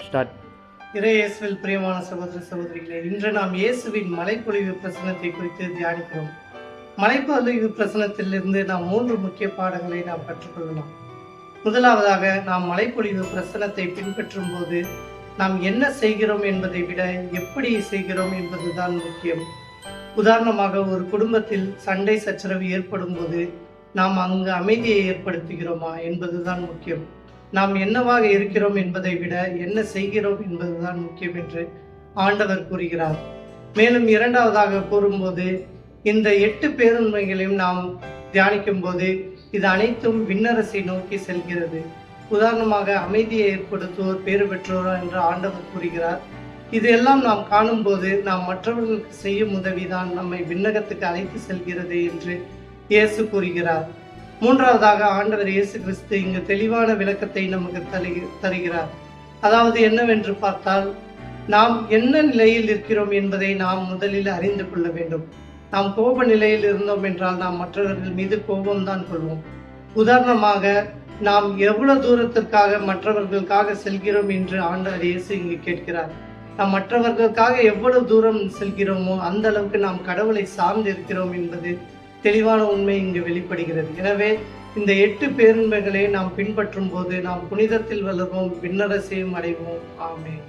Start. இயேசுவில் பிரியமான சகோதர சகோதரிகளே, இன்று நாம் இயேசுவின் மலைப்பொழிவு பிரசனத்தை குறித்து தியானிக்கிறோம். மலைப்பொழிவு பிரசனத்திலிருந்து நாம் 3 முக்கிய பாடங்களை நாம் கற்றுக்கொள்ளலாம். முதலாவதாக, நாம் மலைப்பொழிவு பிரசனத்தை பின்பற்றும் போது நாம் என்ன செய்கிறோம் என்பதை விட எப்படி செய்கிறோம் என்பதுதான் முக்கியம். உதாரணமாக, ஒரு குடும்பத்தில் சண்டை சச்சரவு ஏற்படும் போது நாம் அங்கு அமைதியை ஏற்படுத்துகிறோமா என்பதுதான் முக்கியம். நாம் என்னவாக இருக்கிறோம் என்பதை விட என்ன செய்கிறோம் என்பதுதான் முக்கியம் என்று ஆண்டவர் கூறுகிறார். மேலும் இரண்டாவதாக கூறும்போது, இந்த 8 பேருண்மைகளையும் நாம் தியானிக்கும் போது இது அனைத்தும் விண்ணரசை நோக்கி செல்கிறது. உதாரணமாக, அமைதியை ஏற்படுத்துவோர் பேறு பெற்றோர் என்று ஆண்டவர் கூறுகிறார். இதையெல்லாம் நாம் காணும் போது நாம் மற்றவர்களுக்கு செய்யும் உதவிதான் நம்மை விண்ணகத்துக்கு அழைத்து செல்கிறது என்று இயேசு கூறுகிறார். மூன்றாவதாக, ஆண்டவர் இயேசு கிறிஸ்து இங்கு தெளிவான விளக்கத்தை நமக்கு தருகிறார். அதாவது என்னவென்று பார்த்தால், நாம் என்ன நிலையில் இருக்கிறோம் என்பதை நாம் முதலில் அறிந்து கொள்ள வேண்டும். நாம் கோப நிலையில் இருந்தோம் என்றால் நாம் மற்றவர்கள் மீது கோபம்தான் கொள்வோம். உதாரணமாக, நாம் எவ்வளவு தூரத்திற்காக மற்றவர்களுக்காக செல்கிறோம் என்று ஆண்டவர் இயேசு இங்கு கேட்கிறார். நாம் மற்றவர்களுக்காக எவ்வளவு தூரம் செல்கிறோமோ அந்த அளவுக்கு நாம் கடவுளை சார்ந்து இருக்கிறோம் என்பது தெளிவான உண்மை இங்கு வெளிப்படுகிறது. எனவே இந்த 8 பேருண்மைகளை நாம் பின்பற்றும் போது நாம் புனிதத்தில் வளர்வோம், விண்ணரசையும் அடைவோம். ஆமென்.